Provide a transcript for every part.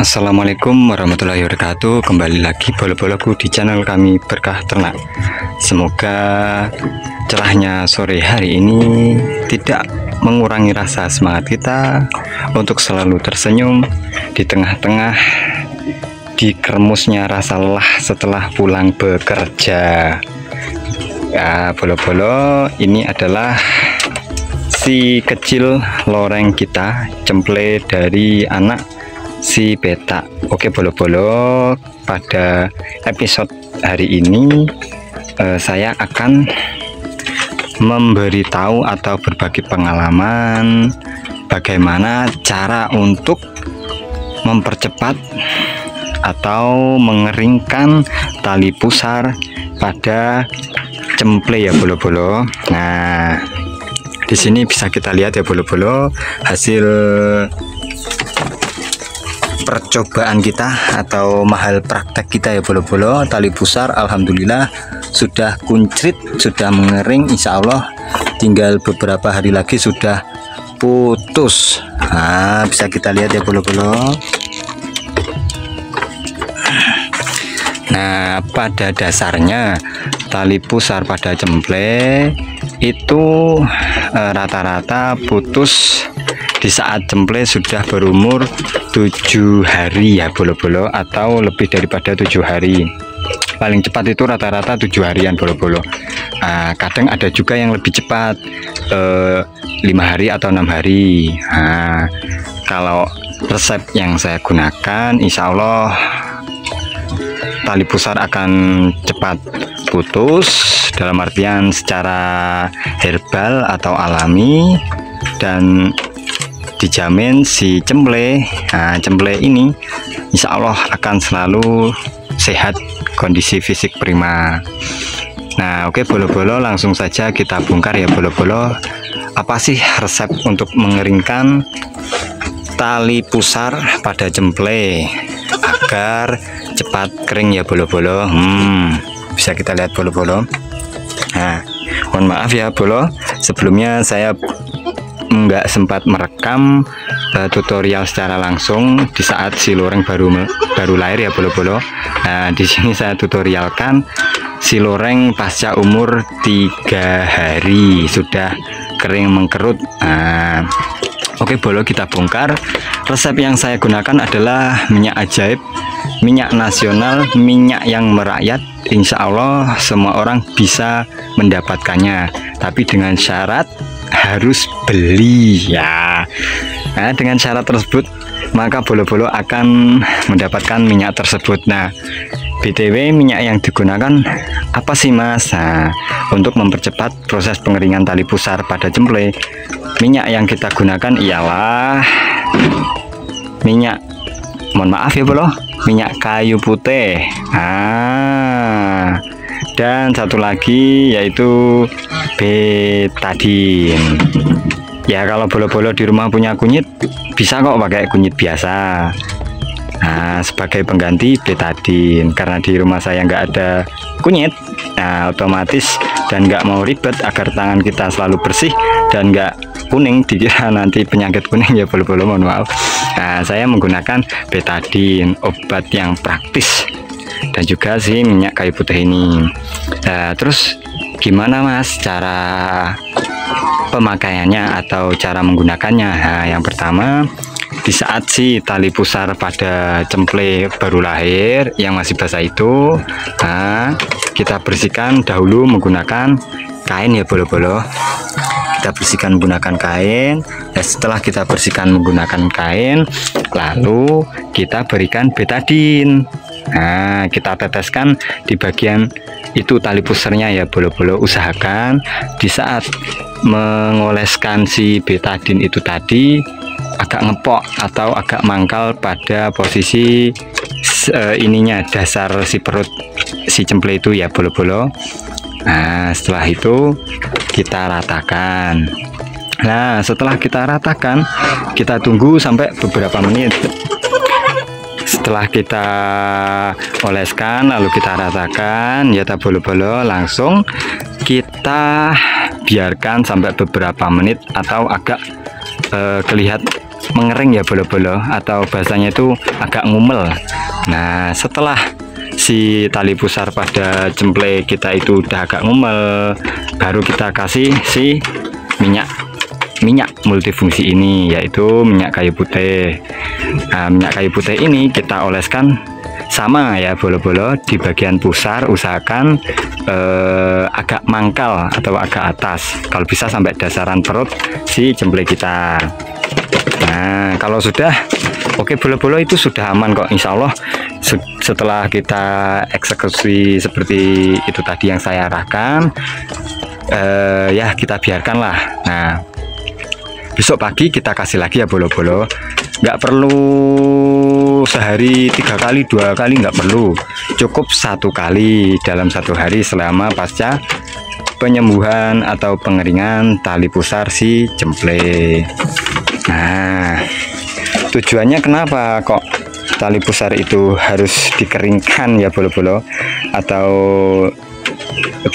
Assalamualaikum warahmatullahi wabarakatuh. Kembali lagi bolo-boloku di channel kami Berkah Ternak. Semoga cerahnya sore hari ini tidak mengurangi rasa semangat kita untuk selalu tersenyum di tengah-tengah dikeremusnya rasa lelah setelah pulang bekerja. Ya, bolo-bolo, ini adalah si kecil loreng kita, cemple dari anak si beta. Oke bolo-bolo, pada episode hari ini saya akan memberitahu atau berbagi pengalaman bagaimana cara untuk mempercepat atau mengeringkan tali pusar pada cemple ya bolo-bolo. Nah, di sini bisa kita lihat ya bolo-bolo hasil percobaan kita atau mahal praktek kita ya bolo-bolo. Tali pusar alhamdulillah sudah kuncrit, sudah mengering, insya Allah tinggal beberapa hari lagi sudah putus. Nah, bisa kita lihat ya bolo-bolo. Nah, pada dasarnya tali pusar pada cemple itu rata-rata putus di saat cemple sudah berumur 7 hari ya bolo-bolo, atau lebih daripada 7 hari. Paling cepat itu rata-rata 7 harian bolo-bolo. Kadang ada juga yang lebih cepat 5 hari atau 6 hari. Kalau resep yang saya gunakan insya Allah tali pusar akan cepat putus, dalam artian secara herbal atau alami, dan dijamin si cemple ini insya Allah akan selalu sehat, kondisi fisik prima. Nah oke bolo-bolo, langsung saja kita bongkar ya bolo-bolo, apa sih resep untuk mengeringkan tali pusar pada cemple agar cepat kering ya bolo-bolo. Bisa kita lihat bolo-bolo. Nah, mohon maaf ya bolo, sebelumnya saya nggak sempat merekam tutorial secara langsung di saat si loreng baru lahir ya bolo-bolo. Nah, di sini saya tutorialkan si loreng pasca umur 3 hari sudah kering mengkerut. Oke bolo, kita bongkar. Resep yang saya gunakan adalah minyak ajaib, minyak nasional, minyak yang merakyat. Insya Allah semua orang bisa mendapatkannya, tapi dengan syarat harus beli ya. Nah, dengan syarat tersebut maka bolo-bolo akan mendapatkan minyak tersebut. Nah, BTW minyak yang digunakan apa sih mas? Nah, untuk mempercepat proses pengeringan tali pusar pada cemple, minyak yang kita gunakan ialah minyak, mohon maaf ya bolo, minyak kayu putih. Dan satu lagi yaitu betadine. Ya kalau bolo-bolo di rumah punya kunyit, bisa kok pakai kunyit biasa. Nah, sebagai pengganti betadine, karena di rumah saya nggak ada kunyit, nah otomatis, dan nggak mau ribet agar tangan kita selalu bersih dan nggak kuning, dikira nanti penyakit kuning ya bolo-bolo, mohon maaf. Nah, saya menggunakan betadine, obat yang praktis, dan juga si minyak kayu putih ini. Nah, terus gimana mas cara pemakaiannya atau cara menggunakannya? Nah, yang pertama, di saat si tali pusar pada cemple baru lahir yang masih basah itu, kita bersihkan dahulu menggunakan kain ya bolo-bolo. Kita bersihkan menggunakan kain. Ya, setelah kita bersihkan menggunakan kain, lalu kita berikan betadine. Nah, kita teteskan di bagian itu tali pusarnya ya bolo-bolo. Usahakan di saat mengoleskan si betadine itu tadi agak ngepok atau agak mangkal pada posisi ininya, dasar si perut si cemple itu ya bolo-bolo. Nah, setelah itu kita ratakan. Nah, setelah kita ratakan, kita tunggu sampai beberapa menit. Setelah kita oleskan lalu kita ratakan ya bolo-bolo, langsung kita biarkan sampai beberapa menit atau agak kelihatan mengering ya bolo-bolo, atau bahasanya itu agak ngumel. Nah, setelah si tali pusar pada cemple kita itu udah agak ngumel, baru kita kasih si minyak multifungsi ini, yaitu minyak kayu putih. Nah, minyak kayu putih ini kita oleskan sama ya bolo-bolo, di bagian pusar usahakan agak mangkal atau agak atas, kalau bisa sampai dasaran perut si cemple kita. Nah, kalau sudah oke bolo-bolo, itu sudah aman kok, insya Allah. Setelah kita eksekusi seperti itu tadi yang saya arahkan, ya kita biarkanlah. Nah, besok pagi kita kasih lagi ya bolo-bolo. Nggak perlu sehari 3 kali 2 kali, nggak perlu, cukup 1 kali dalam 1 hari selama pasca penyembuhan atau pengeringan tali pusar si cemple. Nah, tujuannya kenapa kok tali pusar itu harus dikeringkan ya bolo-bolo, atau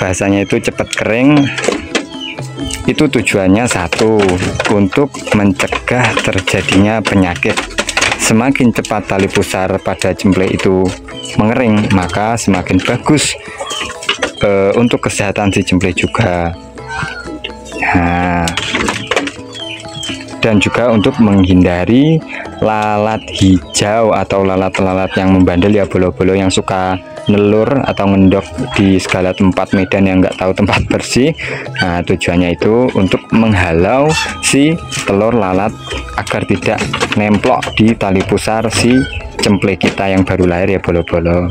bahasanya itu cepat kering? Itu tujuannya satu, untuk mencegah terjadinya penyakit. Semakin cepat tali pusar pada cemple itu mengering, maka semakin bagus untuk kesehatan si cemple juga. Nah, dan juga untuk menghindari lalat hijau atau lalat-lalat yang membandel ya bolo-bolo, yang suka nelur atau ngendok di segala tempat medan yang nggak tahu tempat bersih. Nah, tujuannya itu untuk menghalau si telur lalat agar tidak nemplok di tali pusar si cemple kita yang baru lahir ya bolo-bolo.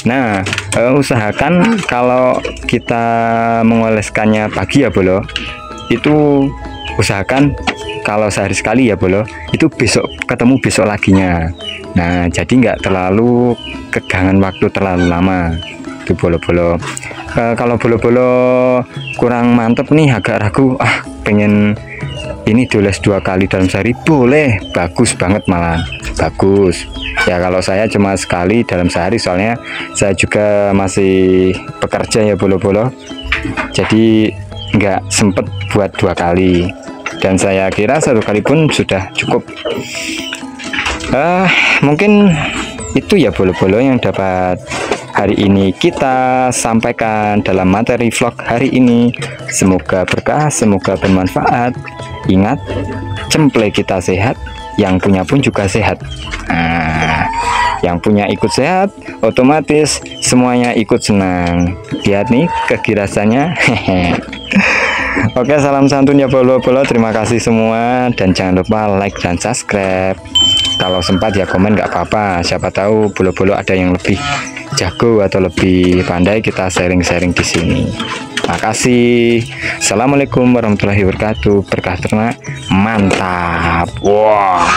Nah, usahakan kalau kita mengoleskannya pagi ya bolo, itu usahakan kalau sehari sekali ya bolo, itu besok ketemu besok laginya. Nah, jadi nggak terlalu kegangan waktu terlalu lama itu bolo-bolo. Kalau bolo-bolo kurang mantep nih, agak ragu, pengen ini dioles 2 kali dalam sehari, boleh, bagus banget, malah bagus ya. Kalau saya cuma sekali dalam sehari, soalnya saya juga masih bekerja ya bolo-bolo, jadi nggak sempet buat 2 kali, dan saya kira 1 kali pun sudah cukup. Mungkin itu ya bolo-bolo yang dapat hari ini kita sampaikan dalam materi vlog hari ini. Semoga berkah, semoga bermanfaat. Ingat, cemple kita sehat, yang punya pun juga sehat. Nah, yang punya ikut sehat, otomatis semuanya ikut senang. Lihat nih kegirasannya. Oke, salam santun ya bolo-bolo. Terima kasih semua, dan jangan lupa like dan subscribe. Kalau sempat ya komen, nggak apa-apa, siapa tahu bolo-bolo ada yang lebih jago atau lebih pandai, kita sharing-sharing di sini. Makasih. Assalamualaikum warahmatullahi wabarakatuh. Berkah ternak mantap. Wah.